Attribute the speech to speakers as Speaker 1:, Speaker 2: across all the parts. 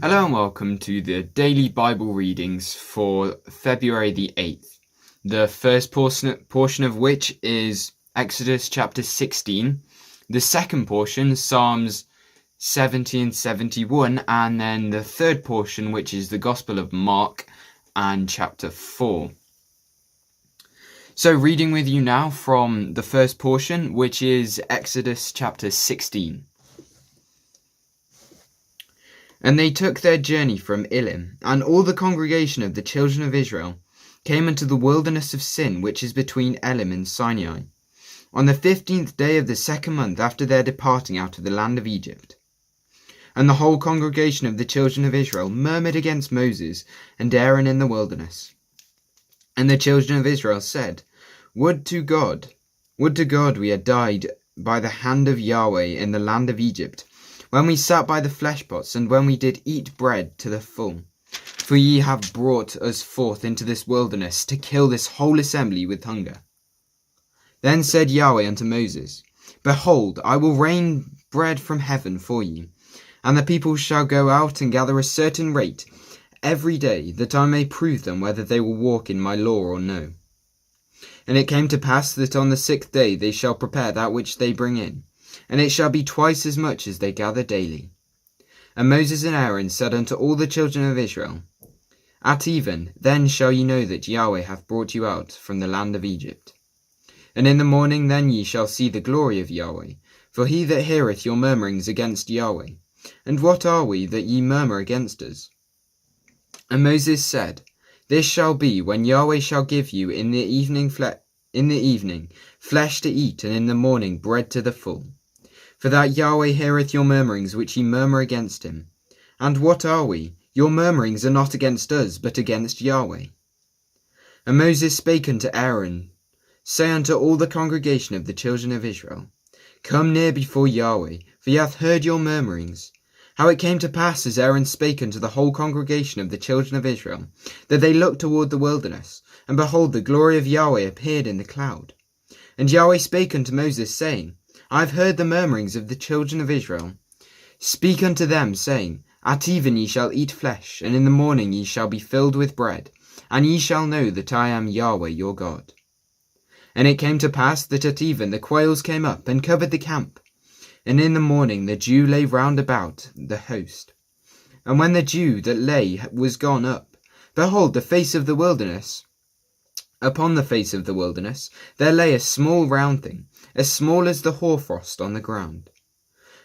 Speaker 1: Hello and welcome to the daily Bible readings for February the 8th, the first portion of which is Exodus chapter 16, the second portion, Psalms 70 and 71, and then the third portion, which is the Gospel of Mark and chapter 4. So reading with you now from the first portion, which is Exodus chapter 16. And they took their journey from Elim, and all the congregation of the children of Israel came into the wilderness of Sin, which is between Elim and Sinai, on the 15th day of the second month after their departing out of the land of Egypt. And the whole congregation of the children of Israel murmured against Moses and Aaron in the wilderness. And the children of Israel said, Would to God we had died by the hand of Yahweh in the land of Egypt, when we sat by the flesh pots, and when we did eat bread to the full. For ye have brought us forth into this wilderness to kill this whole assembly with hunger. Then said Yahweh unto Moses, Behold, I will rain bread from heaven for you, and the people shall go out and gather a certain rate every day, that I may prove them whether they will walk in my law or no. And it came to pass that on the 6th day they shall prepare that which they bring in, and it shall be twice as much as they gather daily. And Moses and Aaron said unto all the children of Israel, At even then shall ye know that Yahweh hath brought you out from the land of Egypt. And in the morning then ye shall see the glory of Yahweh, for he that heareth your murmurings against Yahweh. And what are we that ye murmur against us? And Moses said, This shall be when Yahweh shall give you in the evening flesh to eat, and in the morning bread to the full. For that Yahweh heareth your murmurings which ye murmur against him. And what are we? Your murmurings are not against us, but against Yahweh. And Moses spake unto Aaron, Say unto all the congregation of the children of Israel, Come near before Yahweh, for he hath heard your murmurings. How it came to pass, as Aaron spake unto the whole congregation of the children of Israel, that they looked toward the wilderness, and behold, the glory of Yahweh appeared in the cloud. And Yahweh spake unto Moses, saying, I have heard the murmurings of the children of Israel. Speak unto them, saying, At even ye shall eat flesh, and in the morning ye shall be filled with bread, and ye shall know that I am Yahweh your God. And it came to pass that at even the quails came up and covered the camp, and in the morning the dew lay round about the host. And when the dew that lay was gone up, behold, the face of the wilderness, upon the face of the wilderness there lay a small round thing, as small as the hoarfrost on the ground.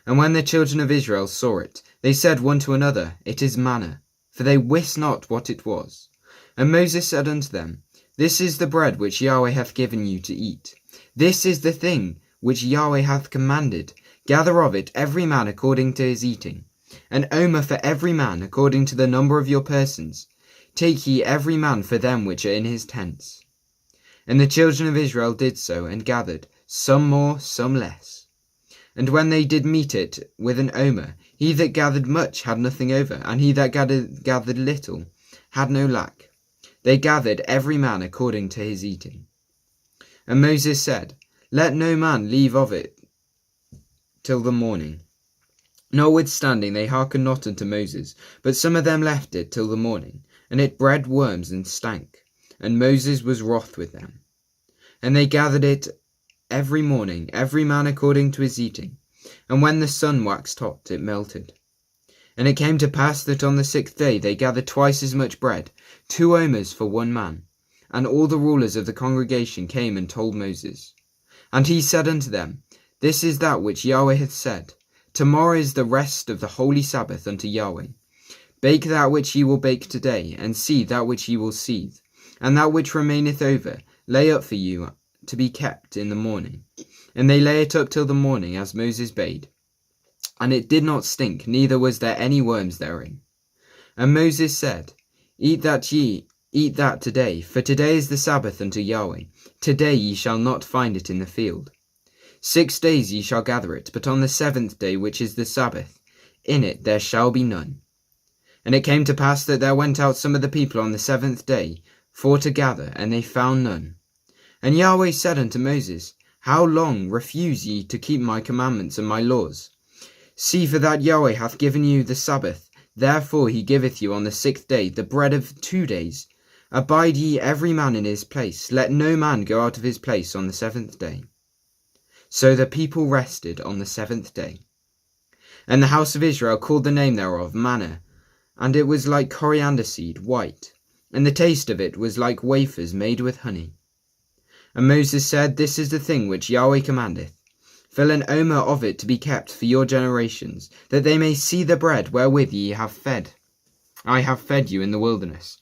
Speaker 1: And when the children of Israel saw it, they said one to another, It is manna, for they wist not what it was. And Moses said unto them, This is the bread which Yahweh hath given you to eat. This is the thing which Yahweh hath commanded. Gather of it every man according to his eating, an omer for every man according to the number of your persons. Take ye every man for them which are in his tents. And the children of Israel did so, and gathered, some more, some less. And when they did meet it with an omer, he that gathered much had nothing over, and he that gathered little had no lack. They gathered every man according to his eating. And Moses said, Let no man leave of it till the morning. Notwithstanding they hearkened not unto Moses, but some of them left it till the morning, and it bred worms and stank. And Moses was wroth with them. And they gathered it every morning, every man according to his eating. And when the sun waxed hot, it melted. And it came to pass that on the 6th day they gathered twice as much bread, 2 omers for one man. And all the rulers of the congregation came and told Moses. And he said unto them, This is that which Yahweh hath said. Tomorrow is the rest of the holy Sabbath unto Yahweh. Bake that which ye will bake today, and seethe that which ye will seethe. And that which remaineth over, lay up for you to be kept in the morning. And they lay it up till the morning, as Moses bade. And it did not stink, neither was there any worms therein. And Moses said, Eat that today, for today is the Sabbath unto Yahweh. Today ye shall not find it in the field. 6 days ye shall gather it, but on the 7th day, which is the Sabbath, in it there shall be none. And it came to pass that there went out some of the people on the 7th day, for to gather, and they found none. And Yahweh said unto Moses, How long refuse ye to keep my commandments and my laws? See, for that Yahweh hath given you the Sabbath, Therefore he giveth you on the 6th day the bread of 2 days. Abide ye every man in his place. Let no man go out of his place on the 7th day. So the people rested on the 7th day. And the house of Israel called the name thereof manna, and it was like coriander seed, white, and the taste of it was like wafers made with honey. And Moses said, This is the thing which Yahweh commandeth. Fill an omer of it to be kept for your generations, that they may see the bread wherewith ye have fed. I have fed you in the wilderness,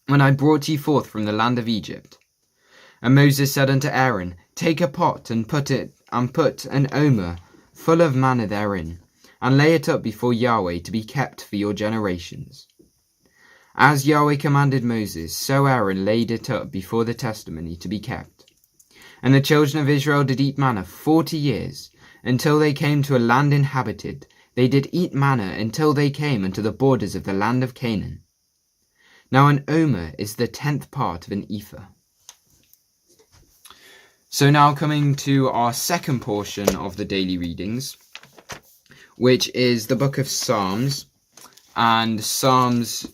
Speaker 1: when I brought ye forth from the land of Egypt. And Moses said unto Aaron, Take a pot, and put an omer full of manna therein, and lay it up before Yahweh to be kept for your generations. As Yahweh commanded Moses, so Aaron laid it up before the testimony to be kept. And the children of Israel did eat manna 40 years, until they came to a land inhabited. They did eat manna until they came unto the borders of the land of Canaan. Now an omer is the 10th part of an ephah. So now coming to our second portion of the daily readings, which is the book of Psalms, and Psalms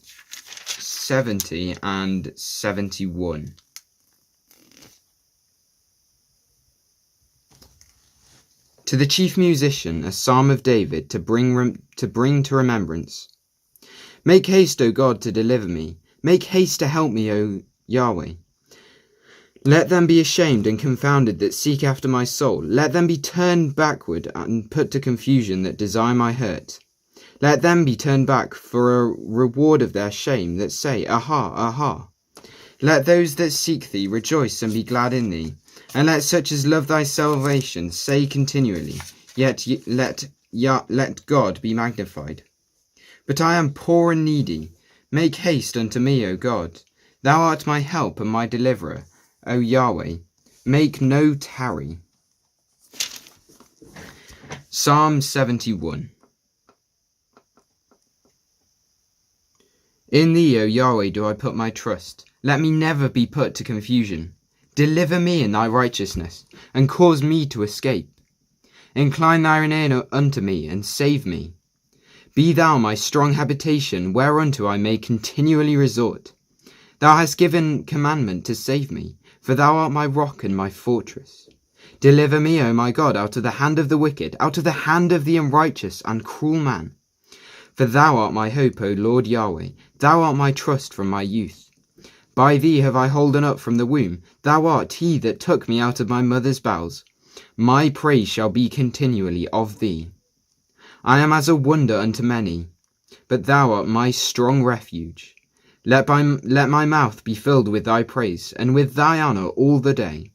Speaker 1: 70 and 71. To the chief musician, a psalm of David, to bring to remembrance. Make haste, O God, to deliver me. Make haste to help me, O Yahweh. Let them be ashamed and confounded that seek after my soul. Let them be turned backward and put to confusion that desire my hurt. Let them be turned back for a reward of their shame that say, Aha, aha. Let those that seek thee rejoice and be glad in thee. And let such as love thy salvation say continually, Yet let God be magnified. But I am poor and needy. Make haste unto me, O God. Thou art my help and my deliverer. O Yahweh, make no tarry. Psalm 71. In thee, O Yahweh, do I put my trust. Let me never be put to confusion. Deliver me in thy righteousness, and cause me to escape. Incline thine ear unto me, and save me. Be thou my strong habitation, whereunto I may continually resort. Thou hast given commandment to save me, for thou art my rock and my fortress. Deliver me, O my God, out of the hand of the wicked, out of the hand of the unrighteous and cruel man. For thou art my hope, O Lord Yahweh, thou art my trust from my youth. By thee have I holden up from the womb, thou art he that took me out of my mother's bowels. My praise shall be continually of thee. I am as a wonder unto many, but thou art my strong refuge. Let my mouth be filled with thy praise, and with thy honour all the day.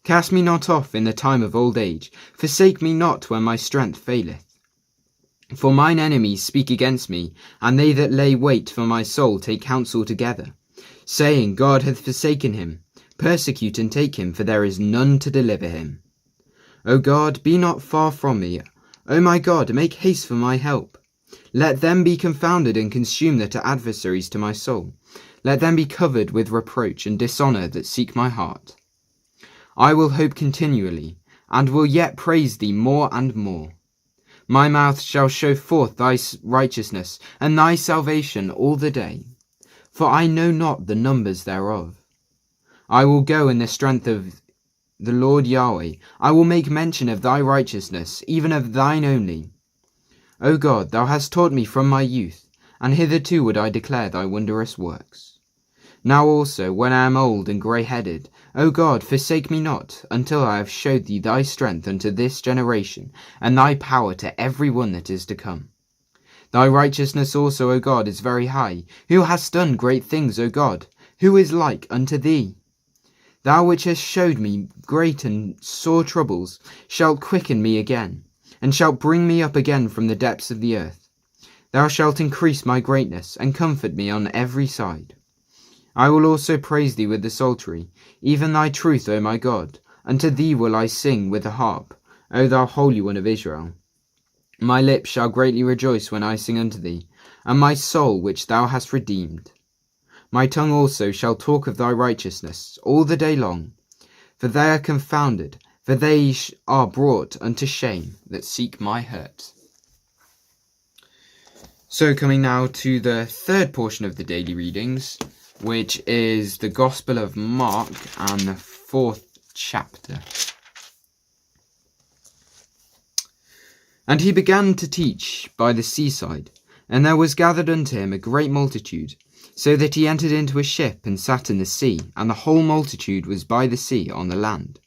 Speaker 1: Cast me not off in the time of old age, forsake me not when my strength faileth. For mine enemies speak against me, and they that lay wait for my soul take counsel together, saying, God hath forsaken him. Persecute and take him, for there is none to deliver him. O God, be not far from me. O my God, make haste for my help. Let them be confounded and consumed that are adversaries to my soul. Let them be covered with reproach and dishonour that seek my heart. I will hope continually, and will yet praise thee more and more. My mouth shall show forth thy righteousness and thy salvation all the day, for I know not the numbers thereof. I will go in the strength of the Lord Yahweh. I will make mention of thy righteousness, even of thine only. O God, thou hast taught me from my youth, and hitherto would I declare thy wondrous works. Now also, when I am old and grey-headed, O God, forsake me not, until I have showed thee thy strength unto this generation, and thy power to every one that is to come. Thy righteousness also, O God, is very high. Who hast done great things, O God? Who is like unto thee? Thou which hast showed me great and sore troubles, shalt quicken me again, and shalt bring me up again from the depths of the earth. Thou shalt increase my greatness, and comfort me on every side. I will also praise thee with the psaltery, even thy truth, O my God. Unto thee will I sing with the harp, O thou Holy One of Israel. My lips shall greatly rejoice when I sing unto thee, and my soul which thou hast redeemed. My tongue also shall talk of thy righteousness all the day long, for they are confounded, for they are brought unto shame that seek my hurt. So coming now to the third portion of the daily readings, which is the Gospel of Mark and the 4th chapter. And he began to teach by the seaside, and there was gathered unto him a great multitude, so that he entered into a ship and sat in the sea, and the whole multitude was by the sea on the land.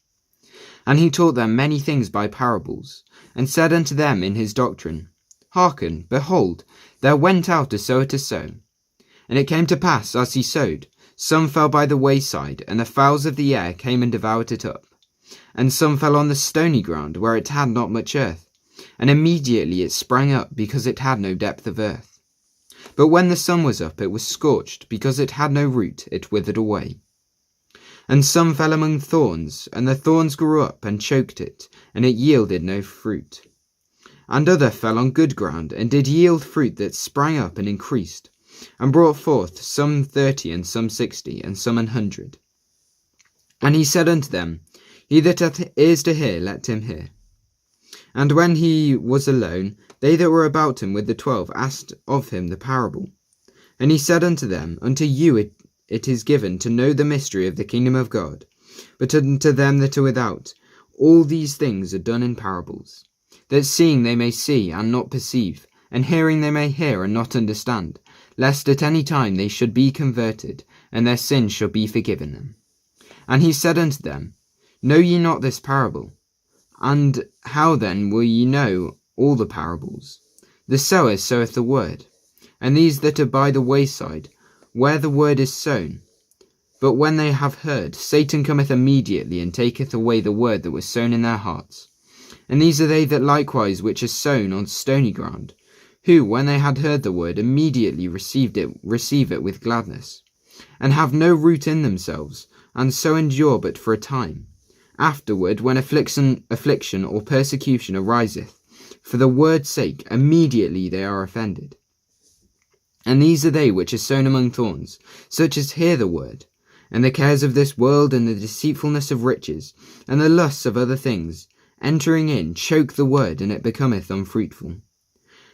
Speaker 1: And he taught them many things by parables, and said unto them in his doctrine, Hearken, behold, there went out a sower to sow. And it came to pass, as he sowed, some fell by the wayside, and the fowls of the air came and devoured it up. And some fell on the stony ground, where it had not much earth, and immediately it sprang up, because it had no depth of earth. But when the sun was up, it was scorched, because it had no root, it withered away. And some fell among thorns, and the thorns grew up and choked it, and it yielded no fruit. And other fell on good ground, and did yield fruit that sprang up and increased, and brought forth some 30, and some 60, and some 100. And he said unto them, He that hath ears to hear, let him hear. And when he was alone, they that were about him with the 12 asked of him the parable. And he said unto them, Unto you it is given to know the mystery of the kingdom of God, but unto them that are without, all these things are done in parables, that seeing they may see and not perceive, and hearing they may hear and not understand, lest at any time they should be converted, and their sins shall be forgiven them. And he said unto them, Know ye not this parable? And how then will ye know all the parables? The sower soweth the word, and these that are by the wayside, where the word is sown. But when they have heard, Satan cometh immediately, and taketh away the word that was sown in their hearts. And these are they that likewise which are sown on stony ground, who, when they had heard the word, immediately receive it with gladness, and have no root in themselves, and so endure but for a time. Afterward, when affliction or persecution ariseth, for the word's sake, immediately they are offended. And these are they which are sown among thorns, such as hear the word, and the cares of this world, and the deceitfulness of riches, and the lusts of other things, entering in, choke the word, and it becometh unfruitful.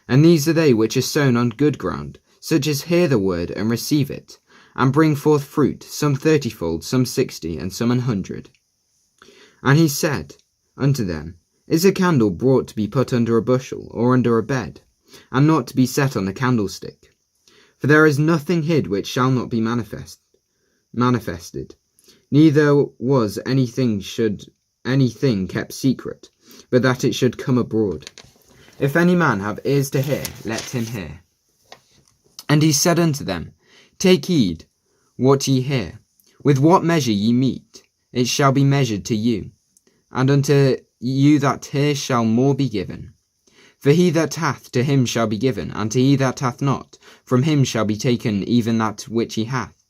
Speaker 1: And these are they which are sown on good ground, such as hear the word, and receive it, and bring forth fruit, some 30-fold, some 60, and some 100. And he said unto them, Is a candle brought to be put under a bushel, or under a bed, and not to be set on a candlestick? For there is nothing hid which shall not be manifested, neither was anything kept secret, but that it should come abroad. If any man have ears to hear, let him hear. And he said unto them, Take heed what ye hear. With what measure ye mete, it shall be measured to you, and unto you that hear shall more be given. For he that hath, to him shall be given, and to he that hath not, from him shall be taken even that which he hath.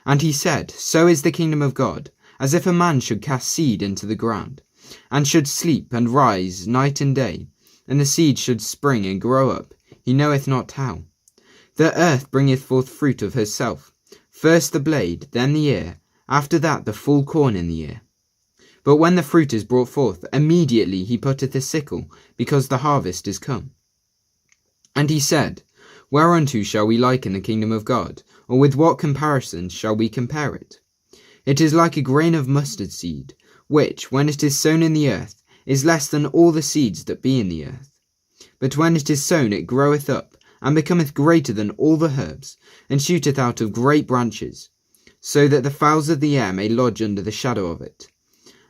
Speaker 1: And he said, So is the kingdom of God, as if a man should cast seed into the ground, and should sleep and rise night and day, and the seed should spring and grow up, he knoweth not how. The earth bringeth forth fruit of herself, first the blade, then the ear, after that the full corn in the ear. But when the fruit is brought forth, immediately he putteth a sickle, because the harvest is come. And he said, Whereunto shall we liken the kingdom of God, or with what comparison shall we compare it? It is like a grain of mustard seed, which, when it is sown in the earth, is less than all the seeds that be in the earth. But when it is sown, it groweth up, and becometh greater than all the herbs, and shooteth out of great branches, so that the fowls of the air may lodge under the shadow of it.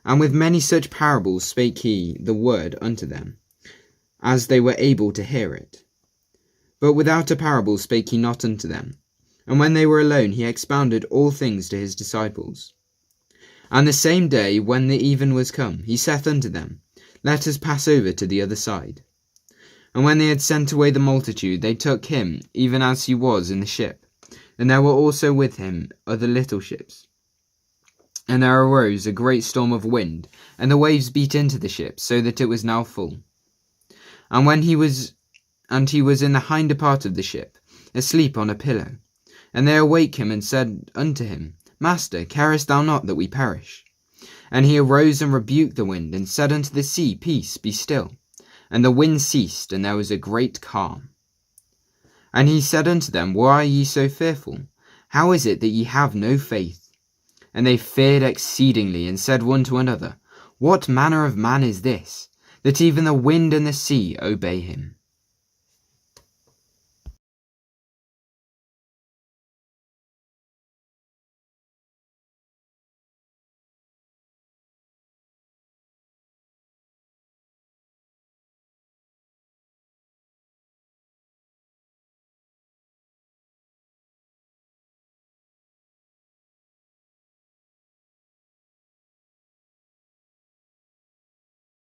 Speaker 1: And with many such parables spake he the word unto them, as they were able to hear it. But without a parable spake he not unto them. And when they were alone, he expounded all things to his disciples. And the same day, when the even was come, he saith unto them, Let us pass over to the other side. And when they had sent away the multitude, they took him, even as he was, in the ship. And there were also with him other little ships. And there arose a great storm of wind, and the waves beat into the ship, so that it was now full. And he was in the hinder part of the ship, asleep on a pillow. And they awake him, and said unto him, Master, carest thou not that we perish? And he arose and rebuked the wind, and said unto the sea, Peace, be still. And the wind ceased, and there was a great calm. And he said unto them, Why are ye so fearful? How is it that ye have no faith? And they feared exceedingly, and said one to another, What manner of man is this, that even the wind and the sea obey him?